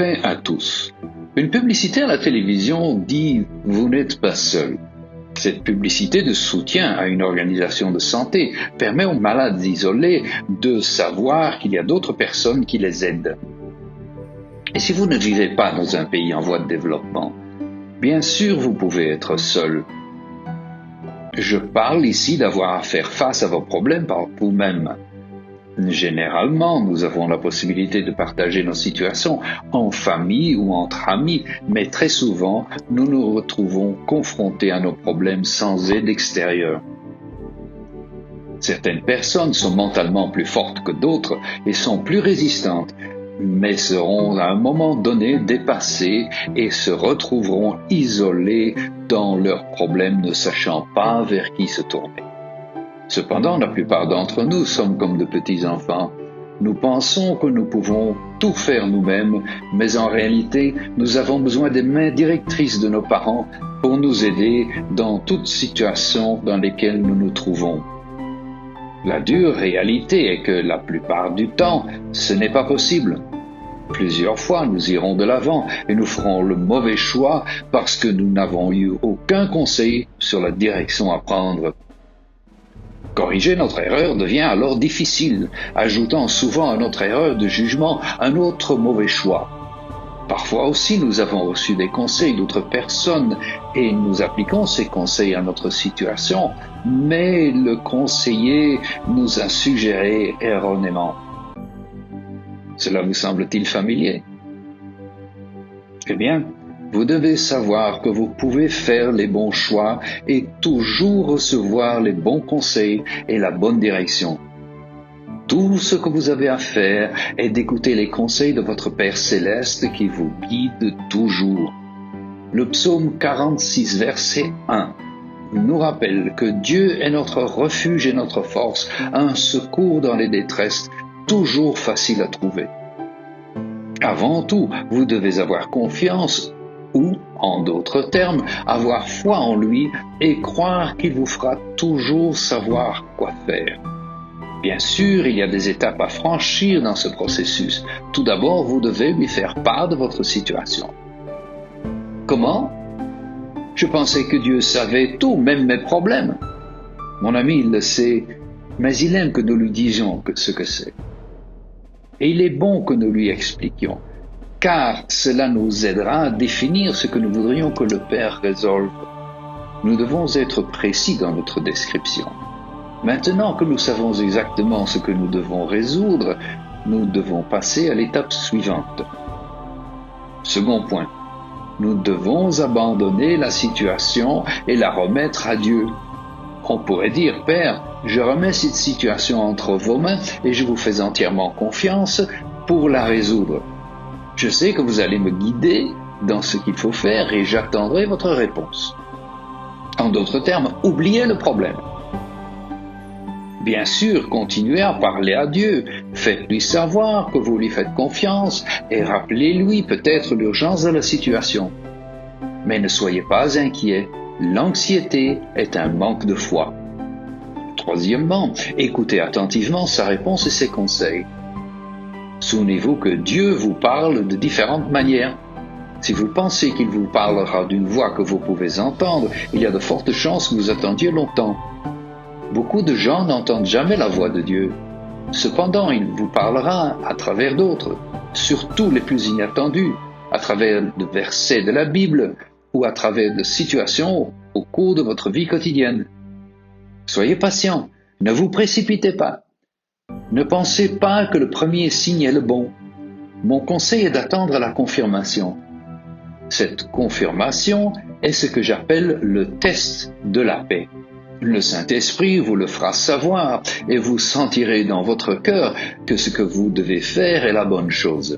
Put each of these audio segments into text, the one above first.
pain à tous. Une publicité à la télévision dit « Vous n'êtes pas seul ». Cette publicité de soutien à une organisation de santé permet aux malades isolés de savoir qu'il y a d'autres personnes qui les aident. Et si vous ne vivez pas dans un pays en voie de développement, bien sûr vous pouvez être seul. Je parle ici d'avoir à faire face à vos problèmes par vous-même. Généralement, nous avons la possibilité de partager nos situations en famille ou entre amis, mais très souvent, nous nous retrouvons confrontés à nos problèmes sans aide extérieure. Certaines personnes sont mentalement plus fortes que d'autres et sont plus résistantes, mais seront à un moment donné dépassées et se retrouveront isolées dans leurs problèmes, ne sachant pas vers qui se tourner. Cependant, la plupart d'entre nous sommes comme de petits enfants. Nous pensons que nous pouvons tout faire nous-mêmes, mais en réalité, nous avons besoin des mains directrices de nos parents pour nous aider dans toute situation dans laquelle nous nous trouvons. La dure réalité est que la plupart du temps, ce n'est pas possible. Plusieurs fois, nous irons de l'avant et nous ferons le mauvais choix parce que nous n'avons eu aucun conseil sur la direction à prendre. Corriger notre erreur devient alors difficile, ajoutant souvent à notre erreur de jugement un autre mauvais choix. Parfois aussi, nous avons reçu des conseils d'autres personnes et nous appliquons ces conseils à notre situation, mais le conseiller nous a suggéré erronément. Cela vous semble-t-il familier? Eh bien, vous devez savoir que vous pouvez faire les bons choix et toujours recevoir les bons conseils et la bonne direction. Tout ce que vous avez à faire est d'écouter les conseils de votre Père céleste qui vous guide toujours. Le psaume 46, verset 1 nous rappelle que Dieu est notre refuge et notre force, un secours dans les détresses, toujours facile à trouver. Avant tout, vous devez avoir confiance ou, en d'autres termes, avoir foi en lui et croire qu'il vous fera toujours savoir quoi faire. Bien sûr, il y a des étapes à franchir dans ce processus. Tout d'abord, vous devez lui faire part de votre situation. Comment? Je pensais que Dieu savait tout, même mes problèmes. Mon ami, il le sait, mais il aime que nous lui disions ce que c'est. Et il est bon que nous lui expliquions, car cela nous aidera à définir ce que nous voudrions que le Père résolve. Nous devons être précis dans notre description. Maintenant que nous savons exactement ce que nous devons résoudre, nous devons passer à l'étape suivante. Second point, nous devons abandonner la situation et la remettre à Dieu. On pourrait dire, Père, je remets cette situation entre vos mains et je vous fais entièrement confiance pour la résoudre. Je sais que vous allez me guider dans ce qu'il faut faire et j'attendrai votre réponse. En d'autres termes, oubliez le problème. Bien sûr, continuez à parler à Dieu, faites-lui savoir que vous lui faites confiance et rappelez-lui peut-être l'urgence de la situation. Mais ne soyez pas inquiets, l'anxiété est un manque de foi. Troisièmement, écoutez attentivement sa réponse et ses conseils. Souvenez-vous que Dieu vous parle de différentes manières. Si vous pensez qu'il vous parlera d'une voix que vous pouvez entendre, il y a de fortes chances que vous attendiez longtemps. Beaucoup de gens n'entendent jamais la voix de Dieu. Cependant, il vous parlera à travers d'autres, surtout les plus inattendus, à travers de versets de la Bible ou à travers de situations au cours de votre vie quotidienne. Soyez patient, ne vous précipitez pas. Ne pensez pas que le premier signe est le bon. Mon conseil est d'attendre la confirmation. Cette confirmation est ce que j'appelle le test de la paix. Le Saint-Esprit vous le fera savoir et vous sentirez dans votre cœur que ce que vous devez faire est la bonne chose.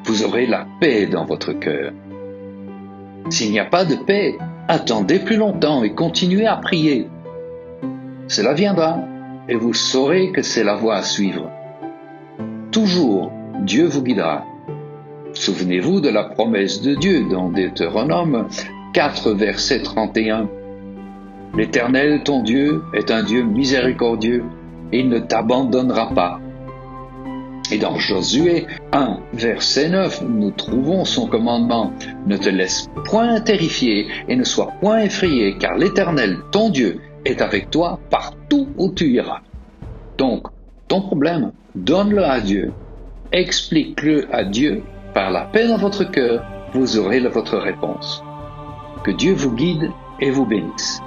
Vous aurez la paix dans votre cœur. S'il n'y a pas de paix, attendez plus longtemps et continuez à prier. Cela viendra et vous saurez que c'est la voie à suivre. Toujours, Dieu vous guidera. Souvenez-vous de la promesse de Dieu dans Deutéronome 4, verset 31. L'Éternel, ton Dieu, est un Dieu miséricordieux, et il ne t'abandonnera pas. Et dans Josué 1, verset 9, nous trouvons son commandement. Ne te laisse point terrifier et ne sois point effrayé, car l'Éternel, ton Dieu, est avec toi partout où tu iras. Donc, ton problème, donne-le à Dieu. Explique-le à Dieu par la paix dans votre cœur, vous aurez votre réponse. Que Dieu vous guide et vous bénisse.